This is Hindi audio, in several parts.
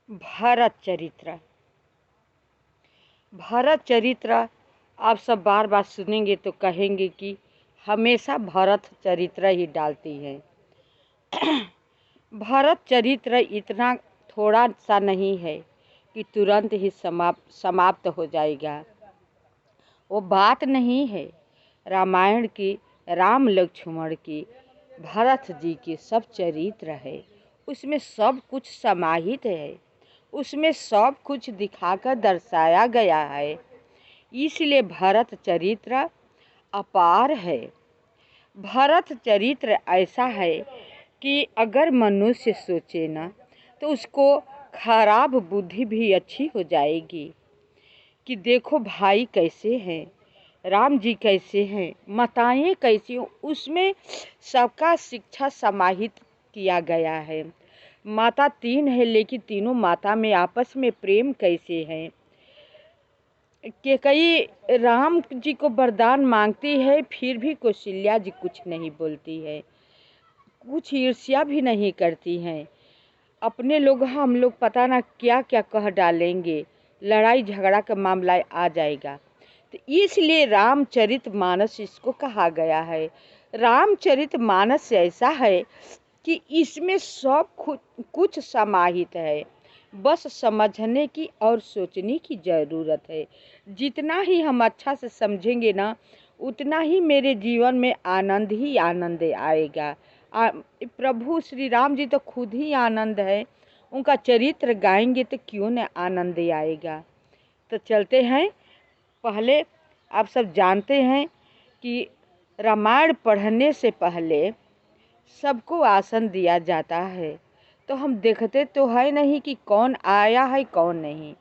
भारत चरित्र। भारत चरित्र आप सब बार बार सुनेंगे तो कहेंगे कि हमेशा भारत चरित्र ही डालती है। भारत चरित्र इतना थोड़ा सा नहीं है कि तुरंत ही समाप्त हो जाएगा। वो बात नहीं है। रामायण की, राम लक्ष्मण की, भरत जी के सब चरित्र है। उसमें सब कुछ समाहित है। उसमें सब कुछ दिखाकर दर्शाया गया है। इसलिए भरत चरित्र अपार है। भरत चरित्र ऐसा है कि अगर मनुष्य सोचे ना तो उसको खराब बुद्धि भी अच्छी हो जाएगी कि देखो भाई कैसे हैं, राम जी कैसे हैं, माताएं कैसी हो। उसमें सबका शिक्षा समाहित किया गया है। माता तीन है लेकिन तीनों माता में आपस में प्रेम कैसे है। कि कई राम जी को वरदान मांगती है फिर भी कौशल्या जी कुछ नहीं बोलती है, कुछ ईर्ष्या भी नहीं करती हैं। अपने लोग हम लोग पता ना क्या क्या कह डालेंगे, लड़ाई झगड़ा का मामला आ जाएगा। तो इसलिए रामचरितमानस इसको कहा गया है। रामचरितमानस ऐसा है कि इसमें सब कुछ समाहित है। बस समझने की और सोचने की ज़रूरत है। जितना ही हम अच्छा से समझेंगे ना उतना ही मेरे जीवन में आनंद ही आनंद आएगा। प्रभु श्री राम जी तो खुद ही आनंद है। उनका चरित्र गाएंगे तो क्यों न आनंद आएगा। तो चलते हैं। पहले आप सब जानते हैं कि रामायण पढ़ने से पहले सबको आसन दिया जाता है। तो हम देखते तो है नहीं कि कौन आया है कौन नहीं,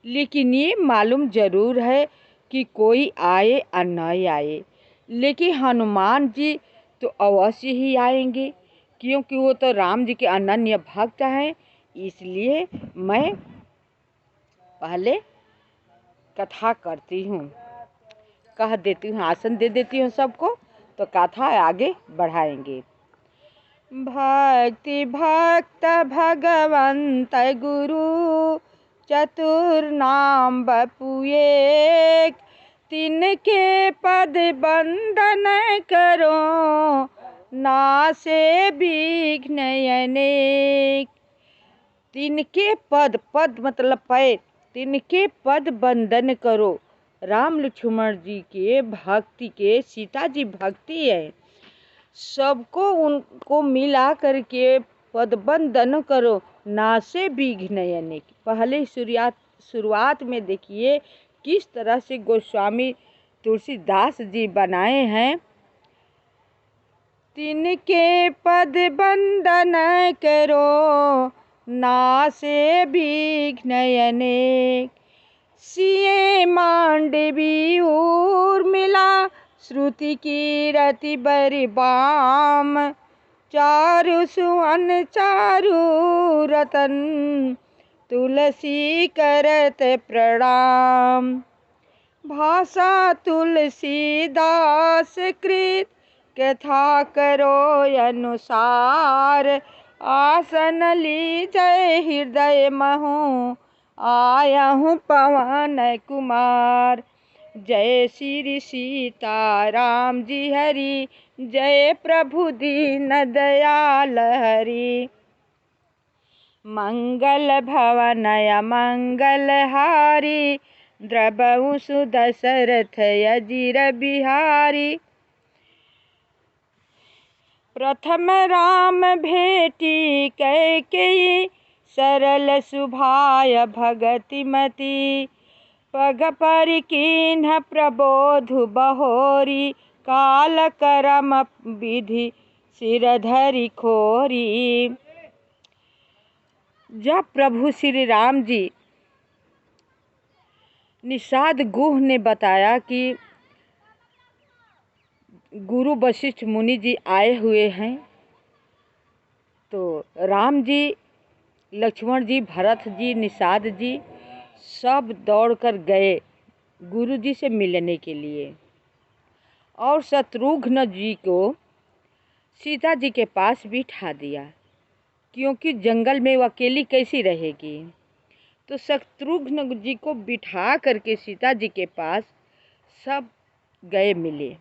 लेकिन ये मालूम ज़रूर है कि कोई आए या न आए, लेकिन हनुमान जी तो अवश्य ही आएंगे क्योंकि वो तो राम जी के अनन्य भक्त हैं। इसलिए मैं पहले कथा करती हूँ, कह देती हूँ, आसन दे देती हूँ सबको, तो कथा आगे बढ़ाएंगे। भक्ति भक्त भगवंत गुरु चतुर नाम बपु एक, तिनके पद बंदन करो नासे विघ्न अनेक। तिनके पद, पद मतलब पैर, तिनके पद बंदन करो। राम लक्ष्मण जी के भक्ति के, सीता जी भक्ति है, सबको उनको मिला करके पदबंदन करो नासे विघ्न अनेक। पहले शुरुआत में देखिए किस तरह से गोस्वामी तुलसीदास जी बनाए हैं। तिनके पद बंदन करो नासे विघ्न अनेक, सिए मांडवी उर्मिला श्रुति कीरति बरिबाम, चारु सुवन चारु रतन तुलसी करत प्रणाम। भाषा तुलसीदास कृत कथा करो अनुसार, आसन लीजय हृदय महु आया हूँ पवन कुमार। जय श्री सीता राम जी हरि, जय प्रभु दीन दयाल हरि। मंगल भवन मंगल हारी, द्रवहु सुदशरथ अजिर बिहारी। प्रथम राम भेटी कैकेयी, सरल सुभाय भगतिमती। पग परिकीन्ह प्रबोधु बहोरी, काल करम विधि सिरधरि खोरी। जब प्रभु श्री राम जी निषाद गुह ने बताया कि गुरु वशिष्ठ मुनि जी आए हुए हैं, तो राम जी, लक्ष्मण जी, भरत जी, निषाद जी सब दौड़कर गए गुरु जी से मिलने के लिए। और शत्रुघ्न जी को सीता जी के पास बिठा दिया क्योंकि जंगल में वो अकेली कैसी रहेगी। तो शत्रुघ्न जी को बिठा करके सीता जी के पास सब गए मिले।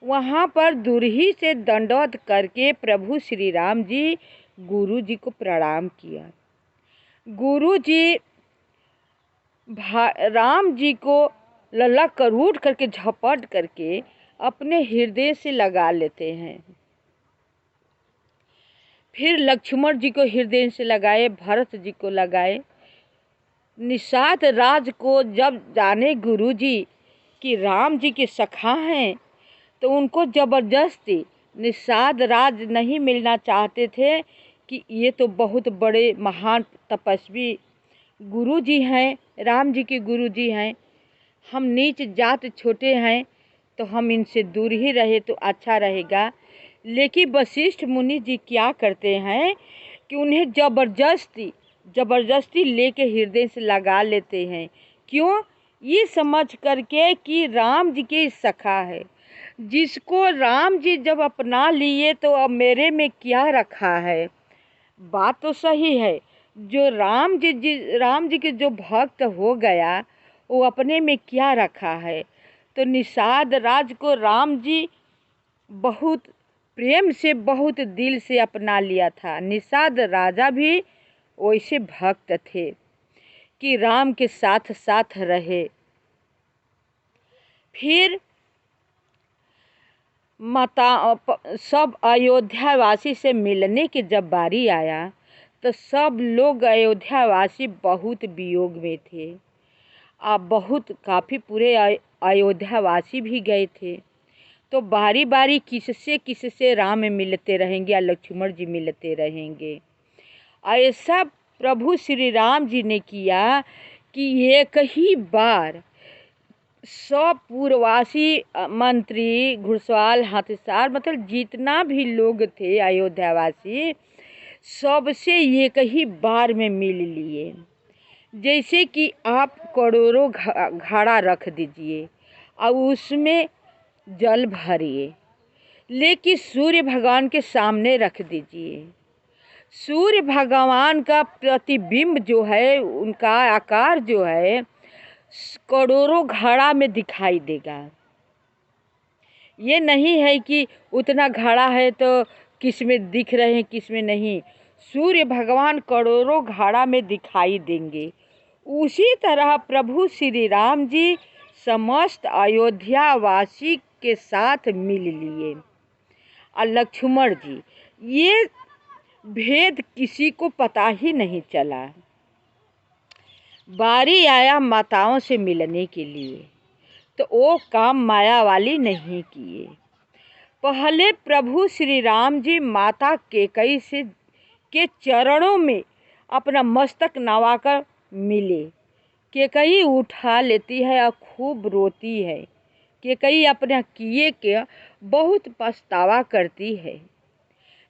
वहाँ पर दूरही से दंडवत करके प्रभु श्री राम जी गुरु जी को प्रणाम किया। गुरु जी राम जी को लल्ला करूट करके झपट करके अपने हृदय से लगा लेते हैं। फिर लक्ष्मण जी को हृदय से लगाए, भरत जी को लगाए। निषाद राज को जब जाने गुरु जी कि राम जी के सखा हैं, तो उनको जबरदस्ती निषाद राज नहीं मिलना चाहते थे कि ये तो बहुत बड़े महान तपस्वी गुरु जी हैं, राम जी के गुरु जी हैं, हम नीच जात छोटे हैं तो हम इनसे दूर ही रहे तो अच्छा रहेगा। लेकिन वशिष्ठ मुनि जी क्या करते हैं कि उन्हें ज़बरदस्ती लेके हृदय से लगा लेते हैं। क्यों? ये समझ करके कि राम जी के सखा है, जिसको राम जी जब अपना लिए तो अब मेरे में क्या रखा है। बात तो सही है, जो राम जी के जो भक्त हो गया वो अपने में क्या रखा है। तो निषाद राज को राम जी बहुत प्रेम से, बहुत दिल से अपना लिया था। निषाद राजा भी वैसे भक्त थे कि राम के साथ साथ रहे। फिर सब अयोध्यावासी से मिलने की जब बारी आया तो सब लोग अयोध्यावासी बहुत वियोग में थे। बहुत काफ़ी पूरे अयोध्यावासी भी गए थे। तो बारी बारी किससे राम मिलते रहेंगे या लक्ष्मण जी मिलते रहेंगे। ऐसा प्रभु श्री राम जी ने किया कि एक ही बार सब पूर्ववासी मंत्री, घुड़सवार, हाथीसार, मतलब जितना भी लोग थे अयोध्यावासी, सबसे एक ही बार में मिल लिए। जैसे कि आप करोड़ों घड़ा रख दीजिए और उसमें जल भरिए, लेकिन सूर्य भगवान के सामने रख दीजिए। सूर्य भगवान का प्रतिबिंब जो है, उनका आकार जो है करोड़ों घड़ा में दिखाई देगा। ये नहीं है कि उतना घड़ा है तो किस में दिख रहे हैं किस में नहीं। सूर्य भगवान करोड़ों घड़ा में दिखाई देंगे। उसी तरह प्रभु श्री राम जी समस्त अयोध्यावासी के साथ मिल लिए। और लक्ष्मण जी, ये भेद किसी को पता ही नहीं चला। बारी आया माताओं से मिलने के लिए तो वो काम माया वाली नहीं किए। पहले प्रभु श्री राम जी माता कैकेयी से के चरणों में अपना मस्तक नवाकर मिले। कैकेयी उठा लेती है और खूब रोती है। कैकेयी अपना किए के बहुत पछतावा करती है,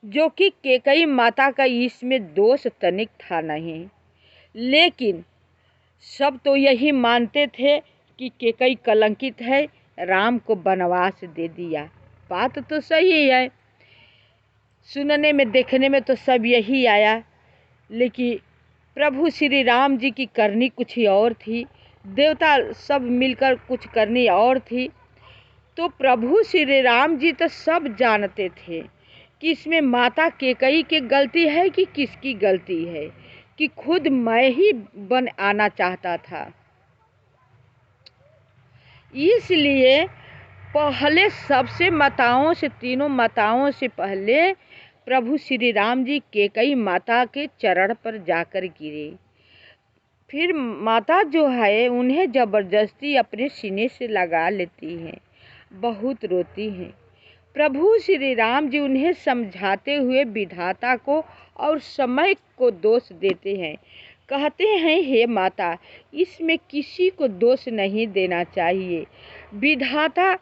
जो कि कैकेयी माता का इसमें दोष तनिक था नहीं। लेकिन सब तो यही मानते थे कि कैकेयी कलंकित है, राम को वनवास दे दिया। बात तो सही है, सुनने में देखने में तो सब यही आया, लेकिन प्रभु श्री राम जी की करनी कुछ ही और थी, देवता सब मिलकर कुछ करनी और थी। तो प्रभु श्री राम जी तो सब जानते थे कि इसमें माता कैकेयी की गलती है कि किसकी गलती है, कि खुद मैं ही बन आना चाहता था। इसलिए पहले सबसे माताओं से, तीनों माताओं से पहले प्रभु श्री राम जी कैकेयी माता के चरण पर जाकर गिरे। फिर माता जो है उन्हें ज़बरदस्ती अपने सीने से लगा लेती हैं, बहुत रोती हैं। प्रभु श्री राम जी उन्हें समझाते हुए विधाता को और समय को दोष देते हैं। कहते हैं, हे माता, इसमें किसी को दोष नहीं देना चाहिए। विधाता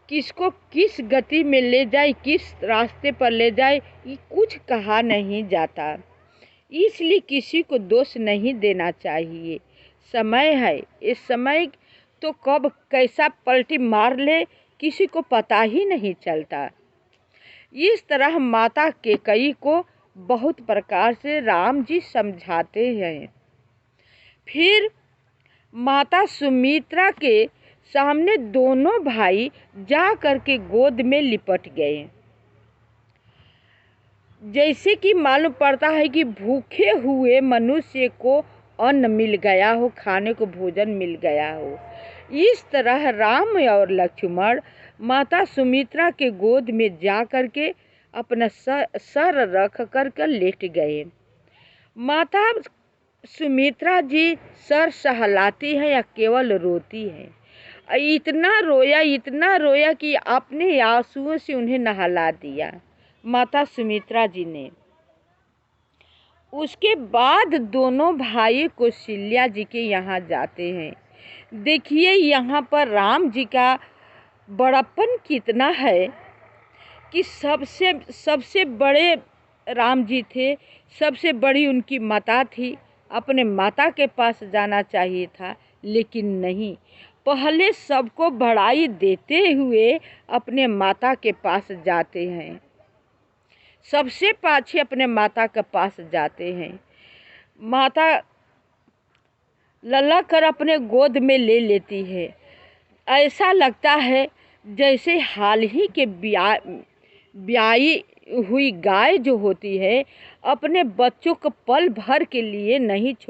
किसको किस गति में ले जाए, किस रास्ते पर ले जाए, ये कुछ कहा नहीं जाता। इसलिए किसी को दोष नहीं देना चाहिए। समय है, इस समय तो कब कैसा पलटी मार ले किसी को पता ही नहीं चलता। इस तरह माता कैकेयी को बहुत प्रकार से राम जी समझाते हैं। फिर माता सुमित्रा के सामने दोनों भाई जा करके गोद में लिपट गए। जैसे कि मालूम पड़ता है कि भूखे हुए मनुष्य को अन्न मिल गया हो, खाने को भोजन मिल गया हो। इस तरह राम और लक्ष्मण माता सुमित्रा के गोद में जा करके अपना सर रख कर लेट गए। माता सुमित्रा जी सर सहलाती है या केवल रोती है। इतना रोया कि अपने आंसुओं से उन्हें नहला दिया माता सुमित्रा जी ने। उसके बाद दोनों भाई कौशल्या जी के यहाँ जाते हैं। देखिए यहाँ पर राम जी का बड़प्पन कितना है कि सबसे बड़े राम जी थे, सबसे बड़ी उनकी माता थी। अपने माता के पास जाना चाहिए था, लेकिन नहीं, पहले सबको बड़ाई देते हुए अपने माता के पास जाते हैं, सबसे पाछे अपने माता के पास जाते हैं। माता लल्ला कर अपने गोद में ले लेती है। ऐसा लगता है जैसे हाल ही के ब्याई हुई गाय जो होती है अपने बच्चों को पल भर के लिए नहीं